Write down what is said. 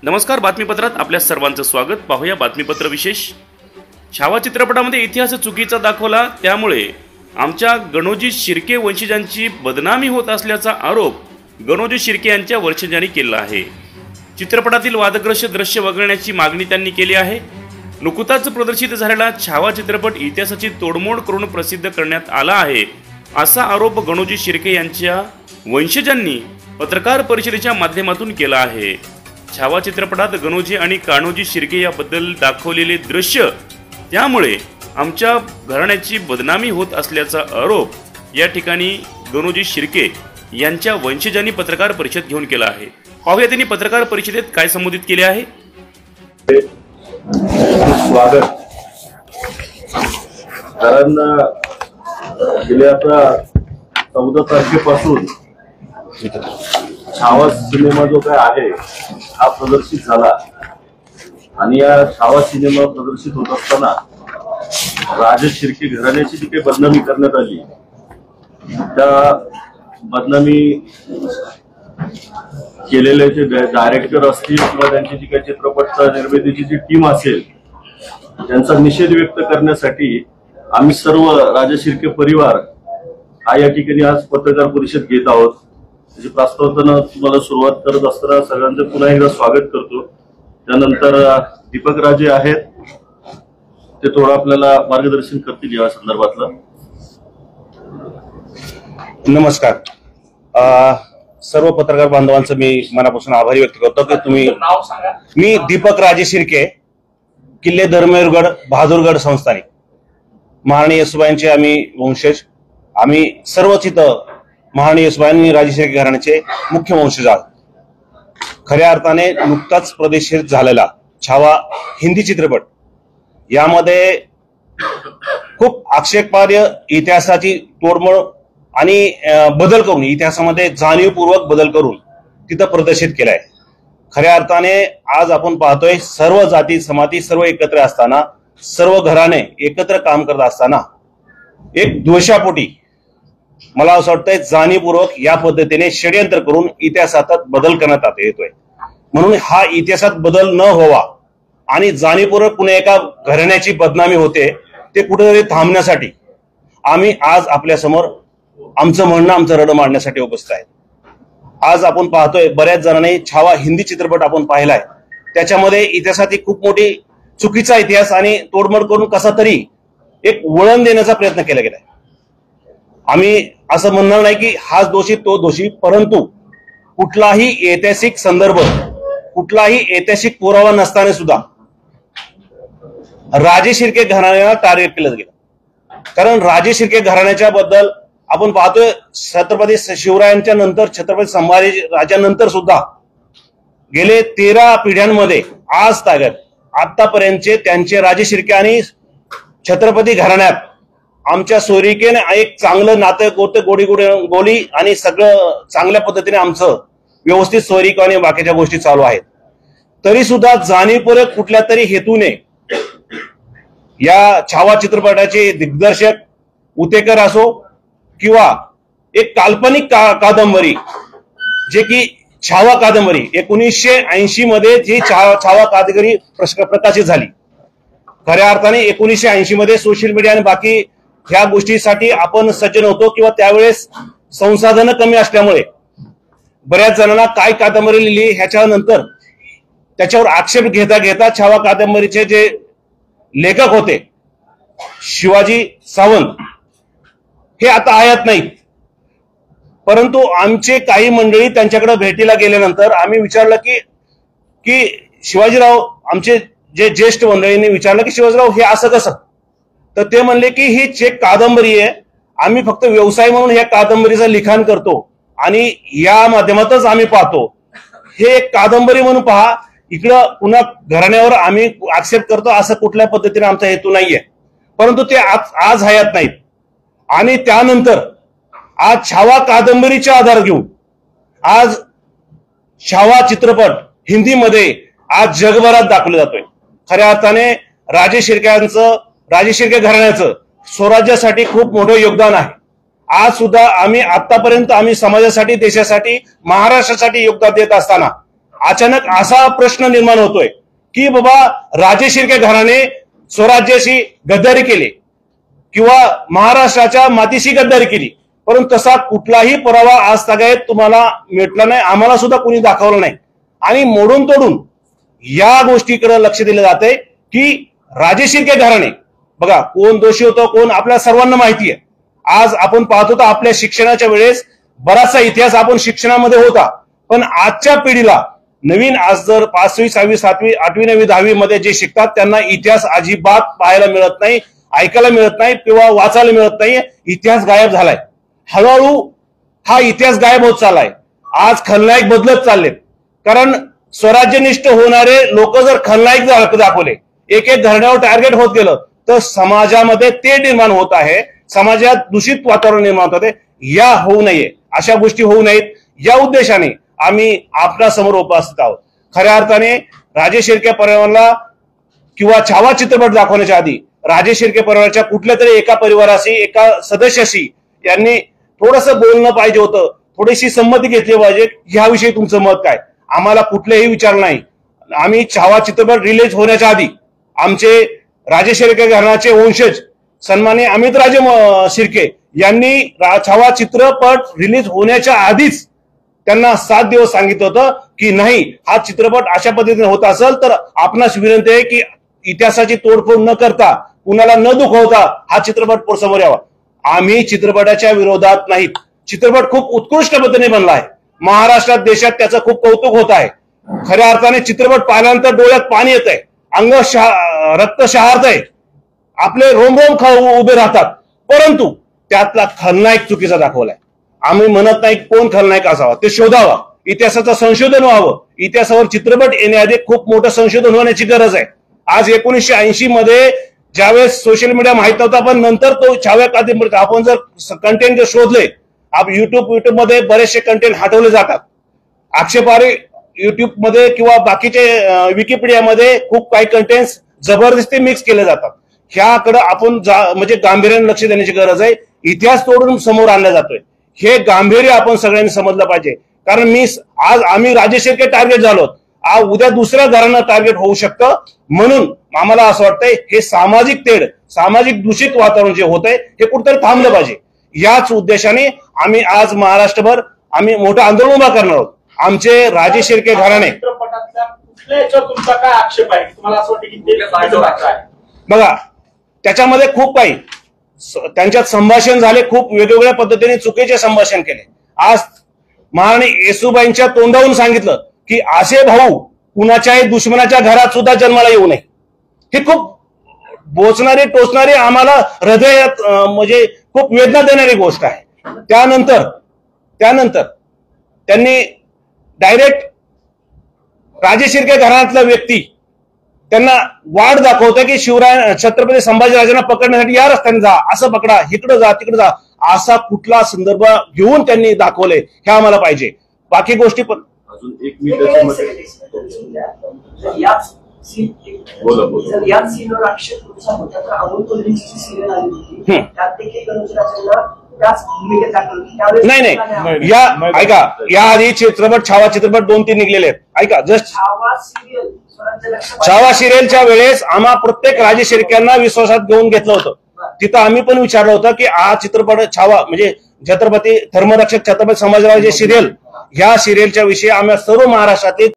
नमस्कार, बातमीपत्रात आपल्या सर्वांचं स्वागत. पाहूया बातमीपत्र विशेष. छावा चित्रपटामध्ये इतिहास चुकीचा दाखवला, त्यामुळे आमच्या गणोजी शिर्के वंशजांची बदनामी होत असल्याचा आरोप गणोजी शिर्के यांच्या वंशजांनी केला आहे. चित्रपटातील वादग्रस्त दृश्य वगळण्याची मागणी त्यांनी केली आहे. नुकताच प्रदर्शित झालेला छावा चित्रपट इतिहासाची तोडमोड करून प्रसिद्ध करण्यात आला आहे, असा आरोप गणोजी शिर्के यांच्या वंशजांनी पत्रकार परिषदेच्या माध्यमातून केला आहे. छावा चित्रपटात गणोजी आणि कान्होजी शिर्के याबद्दल दाखवलेले दृश्य त्यामुळे आमच्या घराण्याची बदनामी होत असल्याचा आरोप या ठिकाणी गणोजी शिर्के यांच्या वंशजांनी पत्रकार परिषद घेऊन केला आहे. पाहूया त्यांनी पत्रकार परिषदेत काय संबोधित केले आहे. स्वागत. कारण गेल्या आता 14 तारखेपासून छावा सिनेमा जो काय आहे हा प्रदर्शित झाला आणि या छावा सिनेमा प्रदर्शित होत असताना राजे शिर्के घराण्याची जी काही बदनामी करण्यात आली, त्या बदनामी केलेले जे डायरेक्टर असतील किंवा त्यांची जी काही चित्रपट निर्मितीची जी टीम असेल त्यांचा निषेध व्यक्त करण्यासाठी आम्ही सर्व राजे शिर्के परिवार हा या ठिकाणी आज पत्रकार परिषद घेत आहोत. त्याची प्रास्ताविकांना तुम्हाला सुरुवात करत असताना सगळ्यांचं पुन्हा एकदा स्वागत करतो. त्यानंतर दीपक राजे आहेत, ते थोडं आपल्याला मार्गदर्शन करतील या संदर्भातलं. नमस्कार. सर्व पत्रकार बांधवांचं मी मनापासून आभारी व्यक्त करतो की तुम्ही नाव सांगा. मी दीपक राजे शिर्के, किल्ले धर्मवीरगड बहादूरगड संस्थानिक, महाराणी येसुबाईंचे आम्ही वंशज. आम्ही सर्वच इथं महाराणी येसुबाई राजे शिर्के घराण्याचे मुख्य वंशज आहोत. खऱ्या अर्थाने नुकताच प्रदर्शित झालेला छावा हिंदी चित्रपट यामध्ये खूप आक्षेपार्ह इतिहासाची तोडमोड आणि बदल करून, इतिहासामध्ये जाणीवपूर्वक बदल करून तिथं प्रदर्शित केलाय. खऱ्या अर्थाने आज आपण पाहतोय सर्व जाती समाती सर्व एकत्र असताना, सर्व घराणे एकत्र काम करत असताना एक द्वेषापोटी मला असं वाटतंय जाणीवपूर्वक या पद्धतीने षडयंत्र करून इतिहासात बदल करण्यात येतोय. म्हणून हा इतिहासात बदल न व्हावा आणि जाणीवपूर्वक पुन्हा एका घराण्याची बदनामी होते ते कुठेतरी थांबण्यासाठी आम्ही आज आपल्या समोर आमचं म्हणणं, आमचं रडं मांडण्यासाठी उपस्थित आहे. आज आपण पाहतोय बऱ्याच जणांनी छावा हिंदी चित्रपट आपण पाहिलाय, त्याच्यामध्ये इतिहासाची खूप मोठी चुकीचा इतिहास आणि तोडमोड करून कसा तरी एक वळण देण्याचा प्रयत्न केला गेलाय. आम्ही असं म्हणणार नाही की हाच दोषी तो दोषी, परंतु कुठलाही ऐतिहासिक संदर्भ, कुठलाही ऐतिहासिक पुरावा नसताना सुद्धा राजे शिर्के घराण्याला टार्गेट केलं गेलं. कारण राजे शिर्के घराण्याच्या बद्दल आपण पाहतोय छत्रपती शिवरायांच्या नंतर, छत्रपती संभाजी राजानंतर सुद्धा गेले 13 पिढ्यांमध्ये आज तागत आतापर्यंतचे त्यांचे राजे शिर्के आणि छत्रपती घराण्यात आमच्या सोयरिकेने एक चांगलं नातं, गोडी आणि सगळं चांगल्या पद्धतीने आमचं व्यवस्थित सोयरिक आणि बाकीच्या गोष्टी चालू आहेत. तरी सुद्धा जाणीवपूर्वक कुठल्या तरी हेतूने या छावा चित्रपटाचे दिग्दर्शक उतेकर असो किंवा एक काल्पनिक कादंबरी जे की छावा कादंबरी 1980 मध्ये जी छावा कादंबरी प्रकाशित झाली. खऱ्या अर्थाने 1980 मध्ये सोशल मीडिया आणि बाकी ह्या गोष्टीसाठी आपण सज्जन होतो किंवा त्यावेळेस संसाधनं कमी असल्यामुळे बऱ्याच जणांना काय कादंबरी लिहिली ह्याच्यानंतर त्याच्यावर आक्षेप घेता घेता छावा कादंबरीचे जे लेखक होते शिवाजी सावंत हे आता आयात नाहीत. परंतु आमचे काही मंडळी त्यांच्याकडे भेटीला गेल्यानंतर आम्ही विचारलं की शिवाजीराव, आमचे जे ज्येष्ठ मंडळींनी विचारलं की शिवाजीराव हे असं कसं, तर ते म्हणले की ही एक कादंबरी आहे, आम्ही फक्त व्यवसाय म्हणून ह्या कादंबरीचं लिखाण करतो आणि या माध्यमातच आम्ही पाहतो. हे एक कादंबरी म्हणून पहा, इकडं पुन्हा घराण्यावर आम्ही आक्षेप करतो असं कुठल्या पद्धतीने आमचा हेतू नाहीये. परंतु ते आज हयात नाहीत. आणि त्यानंतर आज छावा कादंबरीचा आधार घेऊन आज छावा चित्रपट हिंदीमध्ये आज जगभरात दाखवला जातोय. खऱ्या अर्थाने राजे शिर्के घराण्याचं स्वराज्यासाठी खूप मोठं योगदान आहे. आज सुद्धा आम्ही आतापर्यंत समाजासाठी, देशासाठी, महाराष्ट्रासाठी योगदान देत असताना अचानक असा प्रश्न निर्माण होतोय की बाबा राजे शिर्के घराणे स्वराज्याशी गद्दारी केली किंवा महाराष्ट्राच्या मातीशी गद्दारी केली, परंतु तसा कुठलाही पुरावा आज तागायत तुम्हाला भेटला नाही, आम्हाला सुद्धा कोणी दाखवलं नाही. आणि मोडून तोडून या गोष्टीकडे लक्ष दिलं जातंय की राजे शिर्के घराणे बघा कोण दोषी होतं कोण आपल्या सर्वांना माहिती आहे. आज आपण पाहतो तर आपल्या शिक्षणाच्या वेळेस बराचसा इतिहास आपण शिक्षणामध्ये होता, पण आजच्या पिढीला नवीन आज जर 5वी 6वी 7वी 8वी 9वी 10वी मध्ये जे शिकतात त्यांना इतिहास अजिबात पाहायला मिळत नाही, ऐकायला मिळत नाही किंवा वाचायला मिळत नाही. इतिहास गायब झालाय. हळूहळू हा इतिहास गायब होत चाललाय. आज खलनायक बदलत चाललेत, कारण स्वराज्यनिष्ठ होणारे लोक जर खलनायक दाखवले, एक एक घराण्यावर टार्गेट होत गेलं तर समाजामध्ये ते निर्माण होत आहे, समाजात दूषित वातावरण निर्माण होत आहे. या होऊ नये, अशा गोष्टी होऊ नयेत या उद्देशाने आम्ही आपल्या समोर उपस्थित आहोत. खऱ्या अर्थाने राजे शिर्के परिवाराला किंवा छावा चित्रपट दाखवण्याच्या आधी राजे शिर्के परिवाराच्या कुठल्या तरी एका परिवाराशी एका सदस्याशी यांनी थोडंसं बोलणं पाहिजे होतं, थोडीशी संमती घेतली पाहिजे. ह्याविषयी तुमचं मत काय? आम्हाला कुठलेही विचार नाही. आम्ही छावा चित्रपट रिलीज होण्याच्या आधी आमचे राजे शिर्के घराण्याचे वंशज सन्माननीय अमितराजे शिर्के यांनी छावा चित्रपट रिलीज होण्याच्या आधीच त्यांना 7 दिवस सांगितलं होतं की नाही, हा चित्रपट अशा पद्धतीने होत असेल तर आपणास विनंती आहे की इतिहासाची तोडफोड न करता कुणाला न दुखवता हा चित्रपट समोर यावा. आम्ही चित्रपटाच्या विरोधात नाहीत. चित्रपट खूप उत्कृष्ट पद्धतीने बनला आहे. महाराष्ट्रात देशात त्याचं खूप कौतुक होत आहे. खऱ्या अर्थाने चित्रपट पाहिल्यानंतर डोळ्यात पाणी येत आहे, अंग रक्त शहारत आहे, आपले रोम रोम उभे राहतात. परंतु त्यातला खलनायक चुकीचा दाखवलाय. आम्ही म्हणत नाही कोण खलनायक असावा, ते शोधावा, इतिहासाचं संशोधन व्हावं. इतिहासावर चित्रपट येण्याआधी खूप मोठं संशोधन होण्याची गरज आहे. आज 1980 मध्ये ज्यावेळेस सोशल मीडिया माहित नव्हता, पण नंतर तो छाव्या कादंबरीत आपण जर कंटेंट जर शोधले, आप युट्यूब मध्ये बरेचसे कंटेंट हटवले जातात. आक्षेपार्ह युट्यूब मध्ये किंवा बाकीचे विकिपीडियामध्ये खूप काही कंटेंट जबरदस्ती मिक्स केले जातात. ह्याकडे आपण म्हणजे गांभीर्याने लक्ष देण्याची गरज आहे. इतिहास तोडून समोर आणला जातोय, हे गांभीर्य आपण सगळ्यांनी समजलं पाहिजे. कारण आज आम्ही राजे शिर्के टार्गेट झालो, आज उद्या दुसऱ्या घरांना टार्गेट होऊ शकतं. म्हणून आम्हाला असं वाटतंय हे सामाजिक तेढ, सामाजिक दूषित वातावरण जे होत आहे हे कुठेतरी थांबलं पाहिजे. याच उद्देशाने आम्ही आज महाराष्ट्रभर आम्ही मोठं आंदोलन उभा करणार आहोत. आमचे राजे शिर्के घराणे तुमचा काय आक्षेप आहे? तुम्हाला असं वाटतं की बघा त्याच्यामध्ये खूप काही त्यांच्यात संभाषण झाले, खूप वेगवेगळ्या पद्धतीने चुकीचे संभाषण केले. आज महाराणी येसूबाईंच्या तोंडावरून सांगितलं की असे भाऊ कुणाच्याही दुश्मनाच्या घरात सुद्धा जन्माला येऊ नये. हे खूप बोचणारी टोचणारी आम्हाला हृदयात म्हणजे खूप वेदना देणारी गोष्ट आहे. त्यानंतर त्यांनी डायरेक्ट राजे शिर्के घराण्यातला व्यक्ती त्यांना वाट दाखवतं की शिवराय छत्रपती संभाजीराजांना पकडण्यासाठी या रस्त्याने जा, असं पकडा, इकडे जा तिकडे जा, असा कुठला संदर्भ घेऊन त्यांनी दाखवले हे आम्हाला पाहिजे. बाकी गोष्टी पण अजून 1 मिनिट नाही या ऐका, याआधी चित्रपट छावा चित्रपट 2-3 निघलेले आहेत. ऐका, जस्ट छावा सिरियलच्या वेळेस आम्हा प्रत्येक राजे शिर्क्यांना विश्वासात घेऊन घेतलं होतं. तिथं आम्ही पण विचारलं होतं की हा चित्रपट छावा म्हणजे छत्रपती धर्मरक्षक छत्रपती संभाजीराजे सिरियल, ह्या सिरियलच्या विषयी आम्ही सर्व महाराष्ट्रातील